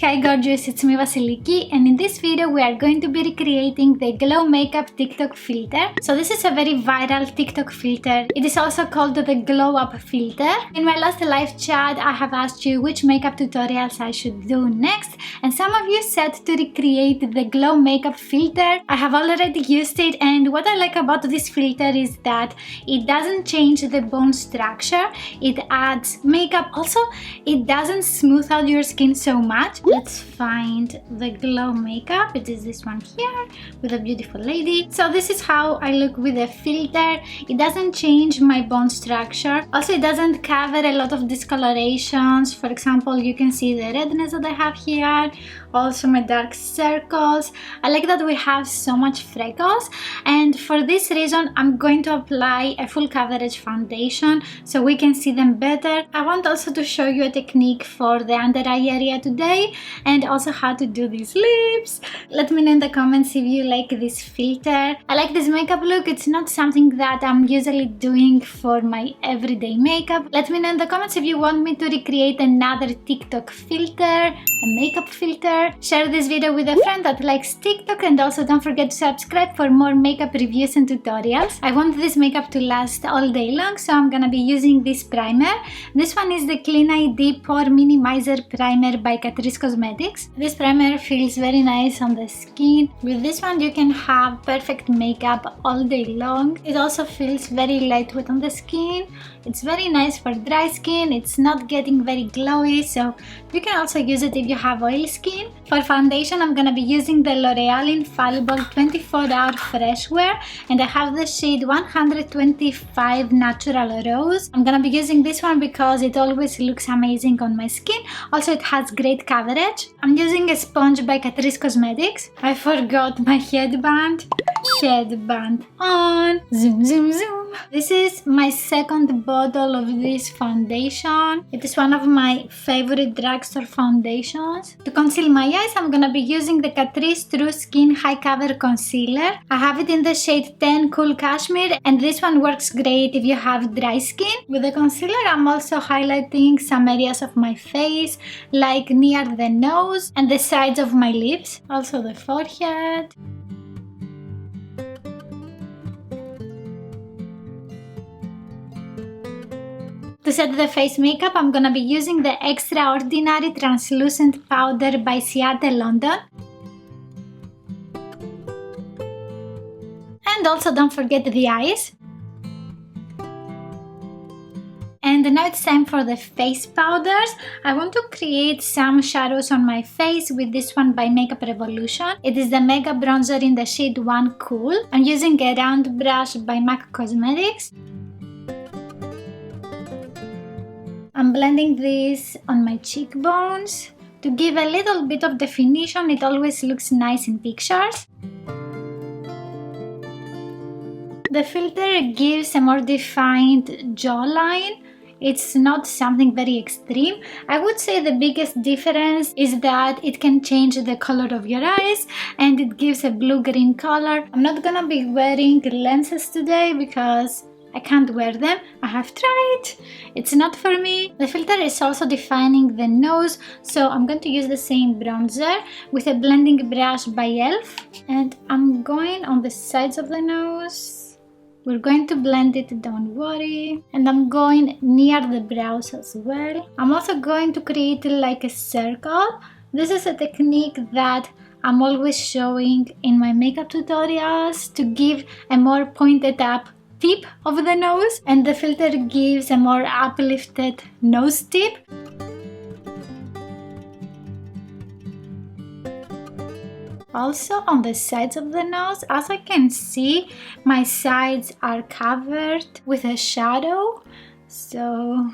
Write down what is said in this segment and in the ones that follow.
Hi gorgeous, it's me Vasilikis, and in this video we are going to be recreating the Glow Makeup TikTok filter. So this is a very viral TikTok filter. It is also called the Glow Up filter. In my last live chat I have asked you which makeup tutorials I should do next, and some of you said to recreate the Glow Makeup filter. I have already used it, and what I like about this filter is that it doesn't change the bone structure, it adds makeup. Also, it doesn't smooth out your skin so much. Let's find the Glow Makeup. It is this one here with a beautiful lady. So this is how I look with the filter. It doesn't change my bone structure. Also, it doesn't cover a lot of discolorations. For example, you can see the redness that I have here, also my dark circles. I like that we have so much freckles, and for this reason I'm going to apply a full coverage foundation so we can see them better. I want also to show you a technique for the under eye area today, and also how to do these lips. Let me know in the comments if you like this filter. I like this makeup look. It's not something that I'm usually doing for my everyday makeup. Let me know in the comments if you want me to recreate another TikTok filter, a makeup filter. Share this video with a friend that likes TikTok, and also don't forget to subscribe for more makeup reviews and tutorials. I want this makeup to last all day long, so I'm gonna be using this primer. This one is the Clean ID Pore Minimizer Primer by Catrice Cosmetics. This primer feels very nice on the skin. With this one you can have perfect makeup all day long. It also feels very lightweight on the skin. It's very nice for dry skin. It's not getting very glowy, so you can also use it if you have oily skin. For foundation I'm gonna be using the L'Oreal Infallible 24-hour Fresh Wear, and I have the shade 125 Natural Rose. I'm gonna be using this one because it always looks amazing on my skin. Also, it has great coverage. I'm using a sponge by Catrice Cosmetics. I forgot my headband. Headband on. Zoom, zoom, zoom. This is my second bottle of this foundation. It is one of my favorite drugstore foundations. To conceal my eyes, I'm gonna be using the Catrice True Skin High Cover Concealer. I have it in the shade 10 Cool Cashmere, and this one works great if you have dry skin. With the concealer, I'm also highlighting some areas of my face, like near the nose and the sides of my lips, also the forehead. To set the face makeup, I'm gonna be using the Extraordinary Translucent Powder by Seattle, London. And also don't forget the eyes. And now it's time for the face powders. I want to create some shadows on my face with this one by Makeup Revolution. It is the Mega Bronzer in the shade 1 Cool. I'm using a round brush by MAC Cosmetics. I'm blending this on my cheekbones to give a little bit of definition. It always looks nice in pictures. The filter gives a more defined jawline. It's not something very extreme. I would say the biggest difference is that it can change the color of your eyes, and it gives a blue-green color. I'm not gonna be wearing lenses today because I can't wear them. I have tried. It's not for me. The filter is also defining the nose, so I'm going to use the same bronzer with a blending brush by ELF, and I'm going on the sides of the nose. We're going to blend it, don't worry. And I'm going near the brows as well. I'm also going to create like a circle. This is a technique that I'm always showing in my makeup tutorials to give a more pointed up tip of the nose, and the filter gives a more uplifted nose tip. Also on the sides of the nose, as I can see, my sides are covered with a shadow, so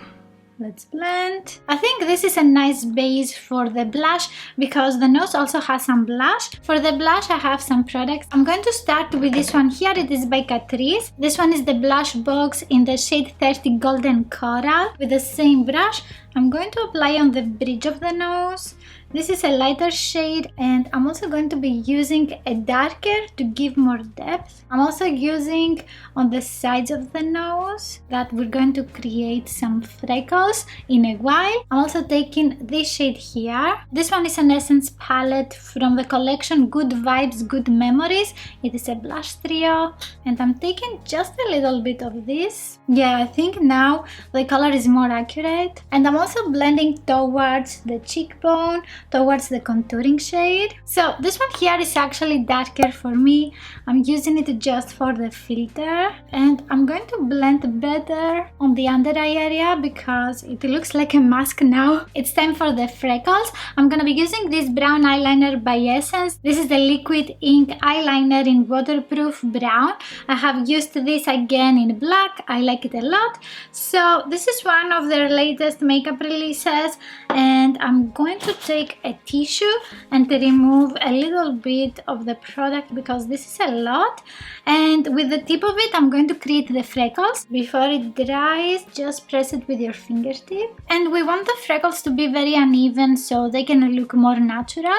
let's blend. I think this is a nice base for the blush because the nose also has some blush. For the blush I have some products. I'm going to start with this one here. It is by Catrice. This one is the blush box in the shade 30 Golden Coral. With the same brush I'm going to apply on the bridge of the nose This is a lighter shade, and I'm also going to be using a darker to give more depth. I'm also using on the sides of the nose that we're going to create some freckles in a while. I'm also taking this shade here. This one is an Essence palette from the collection Good Vibes, Good Memories. It is a blush trio, and I'm taking just a little bit of this. Yeah, I think now the color is more accurate. And I'm also blending towards the cheekbone, towards the contouring shade. So this one here is actually darker for me. I'm using it just for the filter, and I'm going to blend better on the under eye area because it looks like a mask now. It's time for the freckles. I'm gonna be using this brown eyeliner by Essence. This is the liquid ink eyeliner in waterproof brown. I have used this again in black. I like it a lot. So this is one of their latest makeup releases, and I'm going to take a tissue and remove a little bit of the product because this is a lot, and with the tip of it I'm going to create the freckles. Before it dries, just press it with your fingertip, and we want the freckles to be very uneven so they can look more natural.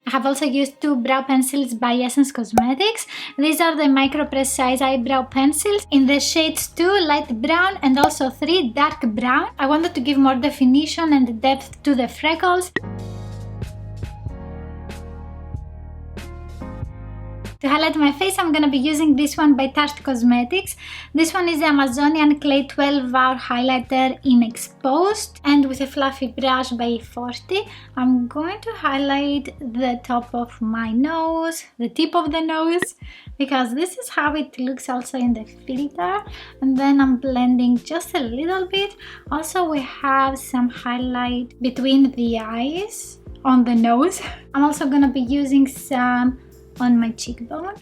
I have also used 2 brow pencils by Essence Cosmetics. These are the micro press size eyebrow pencils in the shades 2 light brown and also 3 dark brown. I wanted to give more definition and depth to the freckles. To highlight my face, I'm gonna be using this one by Tarte Cosmetics. This one is the Amazonian Clay 12-hour highlighter in Exposed, and with a fluffy brush by 40, I'm going to highlight the top of my nose, the tip of the nose, because this is how it looks also in the filter. And then I'm blending just a little bit. Also, we have some highlight between the eyes on the nose. I'm also gonna be using some on my cheekbone.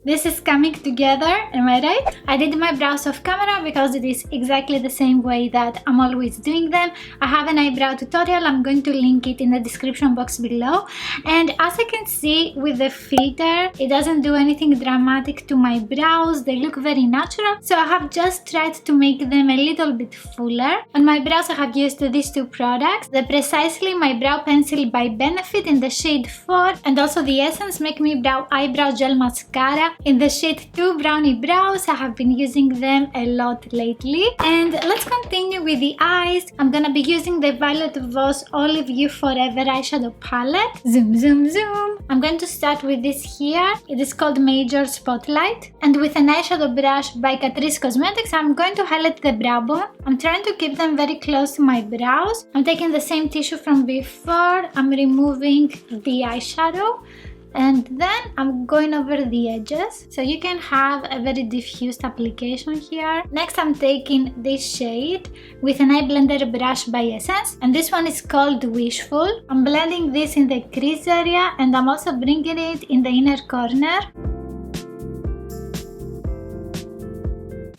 This is coming together, am I right? I did my brows off camera because it is exactly the same way that I'm always doing them. I have an eyebrow tutorial, I'm going to link it in the description box below. And as you can see with the filter, it doesn't do anything dramatic to my brows. They look very natural. So I have just tried to make them a little bit fuller. On my brows I have used these 2 products. The Precisely My Brow Pencil by Benefit in the shade 4, and also the Essence Make Me Brow Eyebrow Gel Mascara in the shade 2 Brownie Brows. I have been using them a lot lately. And let's continue with the eyes. I'm gonna be using the Violet Voss Olive You Forever eyeshadow palette. Zoom, zoom, zoom. I'm going to start with this here. It is called Major Spotlight. And with an eyeshadow brush by Catrice Cosmetics, I'm going to highlight the brow bone. I'm trying to keep them very close to my brows. I'm taking the same tissue from before. I'm removing the eyeshadow, and then I'm going over the edges so you can have a very diffused application here. Next, I'm taking this shade with an eye blender brush by Essence, and this one is called Wishful. I'm blending this in the crease area, and I'm also bringing it in the inner corner.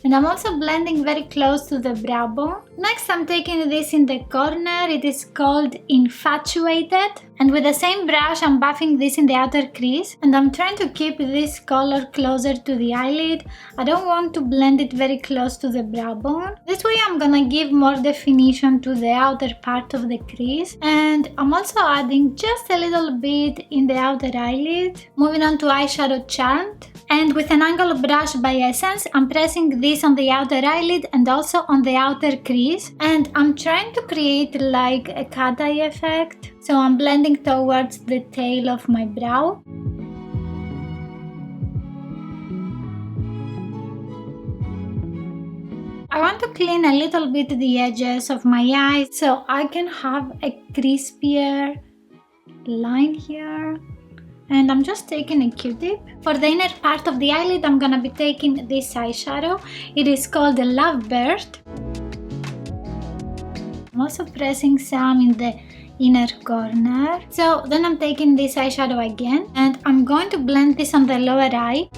And I'm also blending very close to the brow bone. Next, I'm taking this in the corner. It is called Infatuated. And with the same brush, I'm buffing this in the outer crease. And I'm trying to keep this color closer to the eyelid. I don't want to blend it very close to the brow bone. This way, I'm gonna give more definition to the outer part of the crease. And I'm also adding just a little bit in the outer eyelid. Moving on to eyeshadow Charmed. And with an angle brush by Essence, I'm pressing this on the outer eyelid and also on the outer crease. And I'm trying to create like a cat eye effect. So I'm blending towards the tail of my brow. I want to clean a little bit the edges of my eyes so I can have a crispier line here. And I'm just taking a Q-tip. For the inner part of the eyelid, I'm gonna be taking this eyeshadow. It is called the Lovebird. I'm also pressing some in the inner corner. So then I'm taking this eyeshadow again, and I'm going to blend this on the lower eye.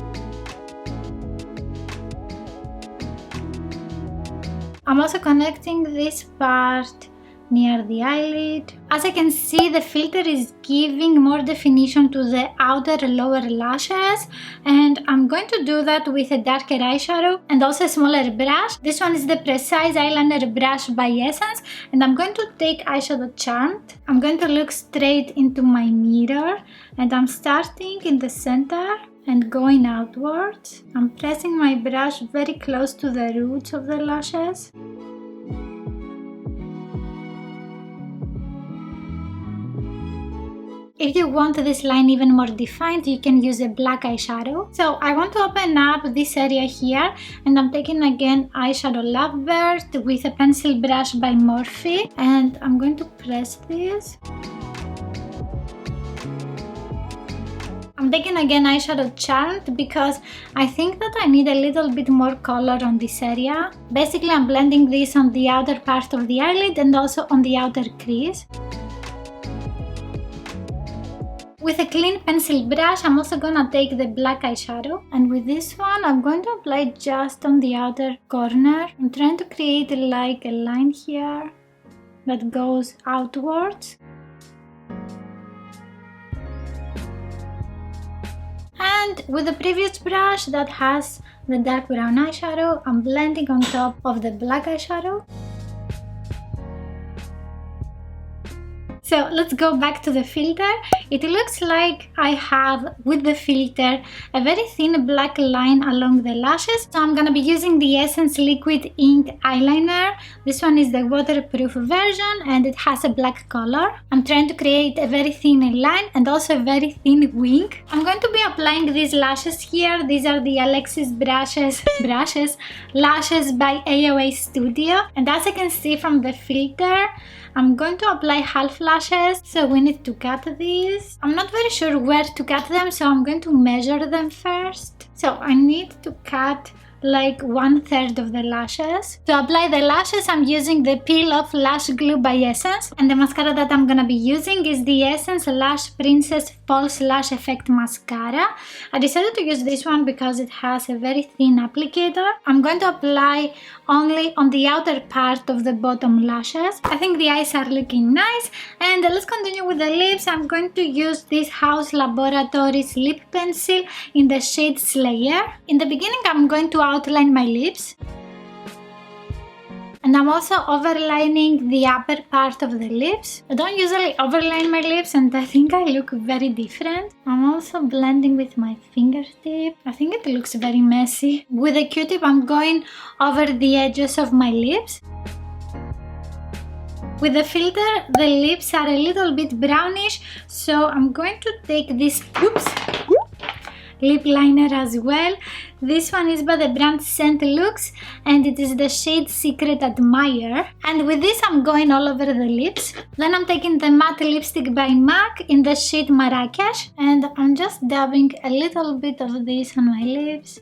I'm also connecting this part near the eyelid. As I can see, the filter is giving more definition to the outer lower lashes, and I'm going to do that with a darker eyeshadow and also a smaller brush. This one is the Precise Eyeliner Brush by Essence, and I'm going to take eyeshadow Charmed. I'm going to look straight into my mirror, and I'm starting in the center and going outwards. I'm pressing my brush very close to the roots of the lashes. If you want this line even more defined, you can use a black eyeshadow. So I want to open up this area here, and I'm taking again eyeshadow Lovebird with a pencil brush by Morphe, and I'm going to press this. I'm taking again eyeshadow Charmed because I think that I need a little bit more color on this area. Basically, I'm blending this on the outer part of the eyelid and also on the outer crease. With a clean pencil brush, I'm also gonna take the black eyeshadow, and with this one I'm going to apply just on the outer corner. I'm trying to create like a line here that goes outwards. And with the previous brush that has the dark brown eyeshadow, I'm blending on top of the black eyeshadow. So let's go back to the filter. It looks like I have, with the filter, a very thin black line along the lashes. So I'm gonna be using the Essence Liquid Ink Eyeliner. This one is the waterproof version and it has a black color. I'm trying to create a very thin line and also a very thin wing. I'm going to be applying these lashes here. These are the Alexis lashes by AOA Studio. And as I can see from the filter, I'm going to apply half lashes, so we need to cut these. I'm not very sure where to cut them, so I'm going to measure them first. So I need to cut like 1/3 of the lashes. To apply the lashes, I'm using the Peel Off Lash Glue by Essence, and the mascara that I'm gonna be using is the Essence Lash Princess False Lash Effect Mascara. I decided to use this one because it has a very thin applicator. I'm going to apply only on the outer part of the bottom lashes. I think the eyes are looking nice, and let's continue with the lips. I'm going to use this House Laboratories lip pencil in the shade Slayer. In the beginning, I'm going to outline my lips, and I'm also overlining the upper part of the lips. I don't usually overline my lips, and I think I look very different. I'm also blending with my fingertip. I think it looks very messy. With a Q-tip, I'm going over the edges of my lips. With the filter, the lips are a little bit brownish, so I'm going to take this lip liner as well. This one is by the brand Scent Lux, and it is the shade Secret Admire. And with this, I'm going all over the lips. Then I'm taking the matte lipstick by MAC in the shade Marrakesh, and I'm just dabbing a little bit of this on my lips.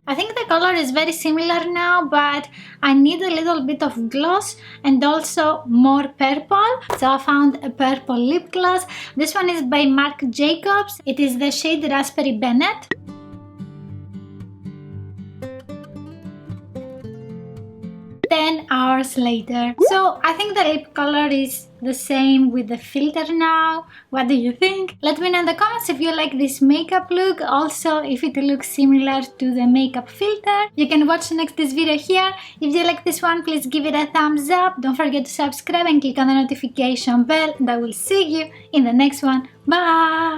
I think the color is very similar now, but I need a little bit of gloss and also more purple. So I found a purple lip gloss. This one is by Marc Jacobs. It is the shade Raspberry Bennett. Hours later. So I think the lip color is the same with the filter now. What do you think? Let me know in the comments if you like this makeup look, also if it looks similar to the makeup filter. You can watch next this video here. If you like this one, please give it a thumbs up. Don't forget to subscribe and click on the notification bell, and I will see you in the next one. Bye!